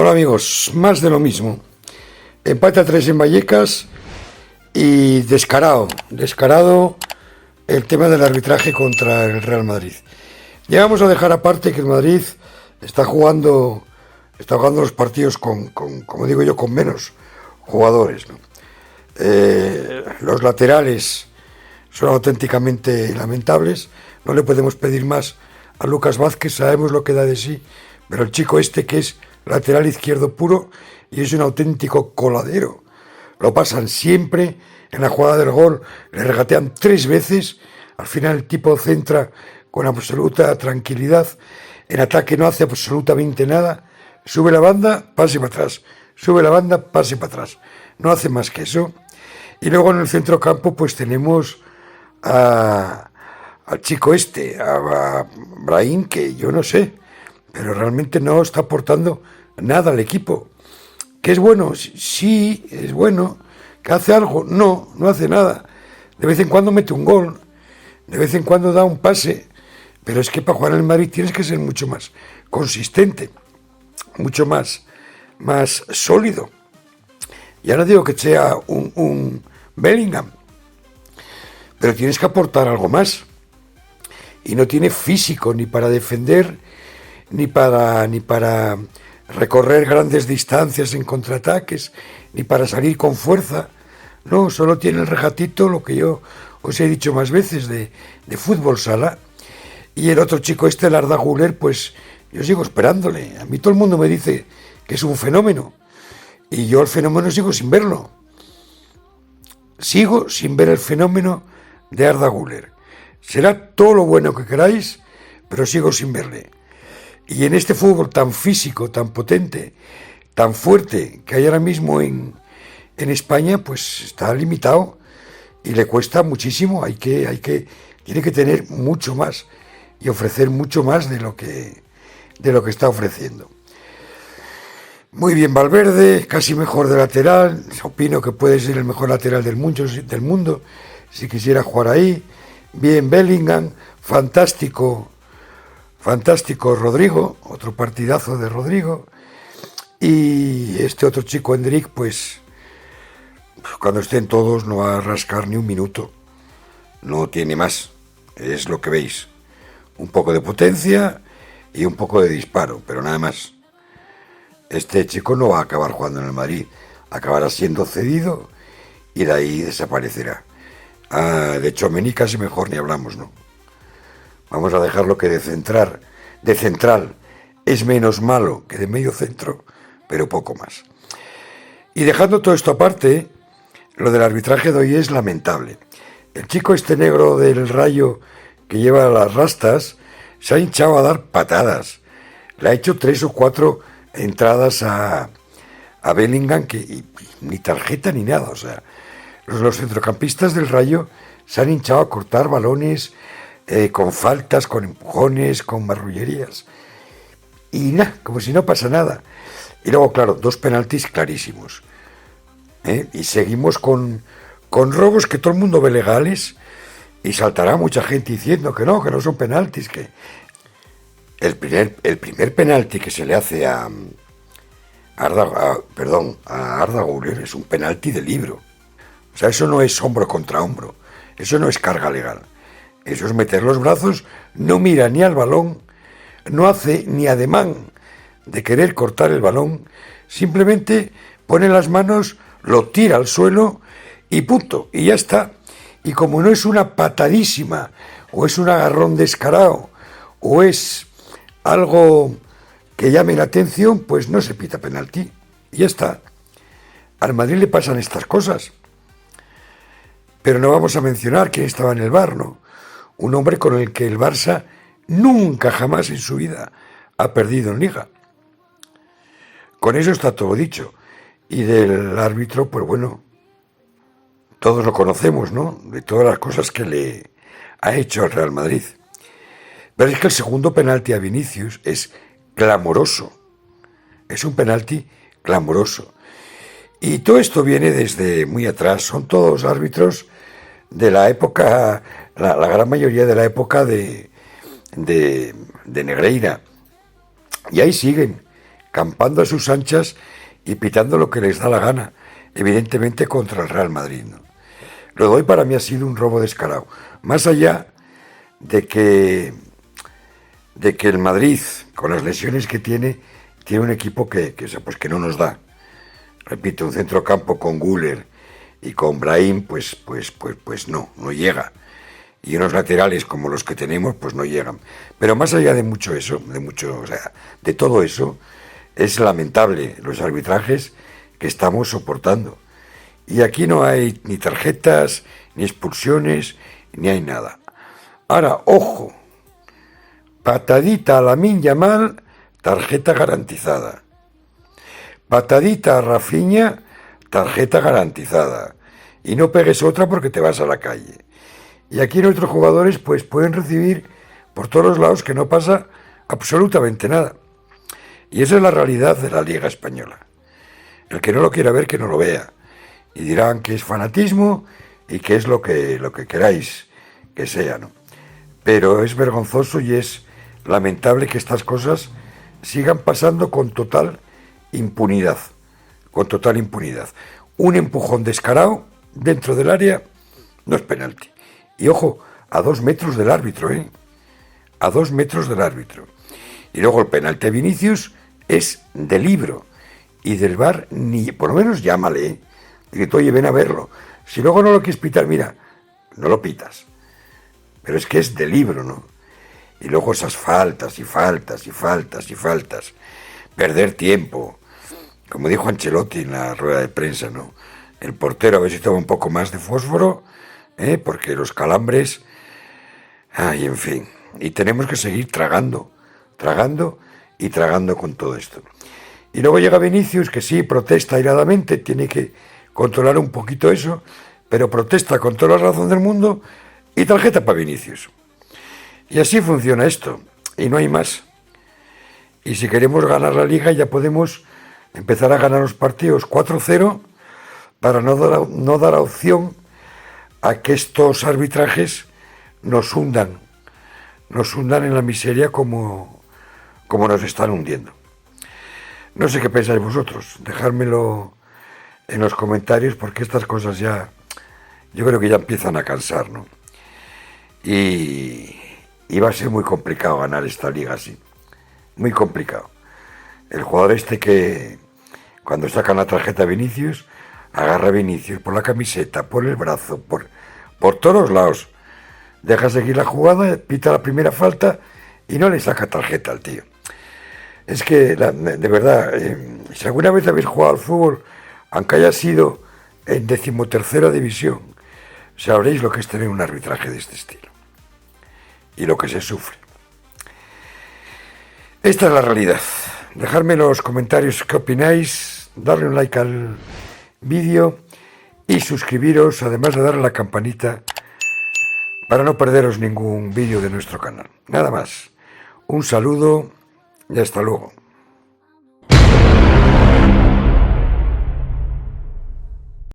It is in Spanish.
Hola amigos, más de lo mismo. Empate a 3 en Vallecas y descarado el tema del arbitraje contra el Real Madrid. Ya vamos a dejar aparte que el Madrid está jugando los partidos como digo yo, con menos jugadores, ¿no? Los laterales son auténticamente lamentables. No le podemos pedir más a Lucas Vázquez, sabemos lo que da de sí, pero el chico este que es lateral izquierdo puro y es un auténtico coladero. Lo pasan siempre en la jugada del gol, le regatean 3 veces, al final el tipo centra con absoluta tranquilidad, en ataque no hace absolutamente nada, sube la banda, pase para atrás, sube la banda, pase para atrás, no hace más que eso. Y luego en el centro campo pues tenemos al chico este, a Brahim, que yo no sé, pero realmente no está aportando nada al equipo. ¿Que es bueno? Sí, es bueno. ¿Que hace algo? No, no hace nada. De vez en cuando mete un gol, de vez en cuando da un pase, pero es que para jugar en el Madrid tienes que ser mucho más consistente, mucho más sólido. Ya no digo que sea un Bellingham, pero tienes que aportar algo más. Y no tiene físico ni para defender, ni para recorrer grandes distancias en contraataques, ni para salir con fuerza. No, solo tiene el regatito, lo que yo os he dicho más veces, de fútbol sala. Y el otro chico este, el Arda Güler, pues yo sigo esperándole. A mí todo el mundo me dice que es un fenómeno. Y yo el fenómeno sigo sin verlo. Sigo sin ver el fenómeno de Arda Güler. Será todo lo bueno que queráis, pero sigo sin verle. Y en este fútbol tan físico, tan potente, tan fuerte que hay ahora mismo en España, pues está limitado y le cuesta muchísimo. Tiene que tener mucho más y ofrecer mucho más de lo que está ofreciendo. Muy bien Valverde, casi mejor de lateral. Opino que puede ser el mejor lateral del mundo si quisiera jugar ahí. Bien Bellingham, fantástico Rodrigo, otro partidazo de Rodrigo. Y este otro chico Endrick, pues cuando estén todos no va a rascar ni un minuto. No tiene más, es lo que veis. Un poco de potencia y un poco de disparo, pero nada más. Este chico no va a acabar jugando en el Madrid, acabará siendo cedido y de ahí desaparecerá. De hecho, Mení casi mejor ni hablamos, ¿no? Vamos a dejarlo que de central es menos malo que de medio centro, pero poco más. Y dejando todo esto aparte, lo del arbitraje de hoy es lamentable. El chico este negro del Rayo que lleva las rastas se ha hinchado a dar patadas. Le ha hecho 3 o 4 entradas a Bellingham y ni tarjeta ni nada, o sea. Los centrocampistas del Rayo se han hinchado a cortar balones con faltas, con empujones, con marrullerías. Y nada, como si no pasa nada. Y luego, claro, 2 penaltis clarísimos. Y seguimos con robos que todo el mundo ve legales y saltará mucha gente diciendo que no son penaltis. Que el primer penalti que se le hace a Arda Güler es un penalti de libro. O sea, eso no es hombro contra hombro, eso no es carga legal, eso es meter los brazos, no mira ni al balón, no hace ni ademán de querer cortar el balón, simplemente pone las manos, lo tira al suelo y punto, y ya está. Y como no es una patadísima, o es un agarrón descarado, o es algo que llame la atención, pues no se pita penalti, y ya está. Al Madrid le pasan estas cosas. Pero no vamos a mencionar quién estaba en el VAR, ¿no? Un hombre con el que el Barça nunca jamás en su vida ha perdido en Liga. Con eso está todo dicho. Y del árbitro, pues bueno, todos lo conocemos, ¿no? De todas las cosas que le ha hecho al Real Madrid. Pero es que el segundo penalti a Vinicius es clamoroso. Es un penalti clamoroso. Y todo esto viene desde muy atrás. Son todos árbitros de la época, la gran mayoría de la época de Negreira. Y ahí siguen campando a sus anchas y pitando lo que les da la gana, evidentemente contra el Real Madrid, ¿no? Lo de hoy para mí ha sido un robo descarado. Más allá de que el Madrid, con las lesiones que tiene un equipo que no nos da. Repito, un centrocampo con Güler y con Brahim, pues no llega. Y unos laterales como los que tenemos, pues no llegan. Pero más allá de mucho eso, de todo eso, es lamentable los arbitrajes que estamos soportando. Y aquí no hay ni tarjetas, ni expulsiones, ni hay nada. Ahora, ojo, patadita a Lamine Yamal, tarjeta garantizada. Patadita a Rafinha, tarjeta garantizada. Y no pegues otra porque te vas a la calle. Y aquí nuestros jugadores pues pueden recibir por todos los lados que no pasa absolutamente nada. Y esa es la realidad de la Liga Española. El que no lo quiera ver, que no lo vea. Y dirán que es fanatismo y que es lo que queráis que sea, ¿no? Pero es vergonzoso y es lamentable que estas cosas sigan pasando con total impunidad. Con total impunidad. Un empujón descarado dentro del área no es penalti. Y ojo, a 2 metros del árbitro, ¿eh? A 2 metros del árbitro. Y luego el penalti a Vinicius es de libro. Y del VAR, ni por lo menos llámale, ¿eh? Dice, oye, ven a verlo. Si luego no lo quieres pitar, mira, no lo pitas. Pero es que es de libro, ¿no? Y luego esas faltas y faltas y faltas y faltas. Perder tiempo. Como dijo Ancelotti en la rueda de prensa, ¿no? El portero a ver si toma un poco más de fósforo, porque los calambres... Ay, en fin. Y tenemos que seguir tragando y tragando con todo esto. Y luego llega Vinicius, que sí, protesta airadamente, tiene que controlar un poquito eso, pero protesta con toda la razón del mundo y tarjeta para Vinicius. Y así funciona esto, y no hay más. Y si queremos ganar la Liga ya podemos empezar a ganar los partidos 4-0 para no dar opción a que estos arbitrajes nos hundan en la miseria como nos están hundiendo. No sé qué pensáis vosotros, dejármelo en los comentarios porque estas cosas ya, yo creo que ya empiezan a cansar, ¿no? Y va a ser muy complicado ganar esta liga así, muy complicado. El jugador que cuando sacan la tarjeta a Vinicius, agarra a Vinicius por la camiseta, por el brazo, por todos lados, deja seguir la jugada, pita la primera falta y no le saca tarjeta al tío. Es que, de verdad, si alguna vez habéis jugado al fútbol, aunque haya sido en 13ª división, sabréis lo que es tener un arbitraje de este estilo y lo que se sufre. Esta es la realidad. Dejadme en los comentarios qué opináis, darle un like al vídeo y suscribiros, además de darle a la campanita para no perderos ningún vídeo de nuestro canal. Nada más. Un saludo y hasta luego.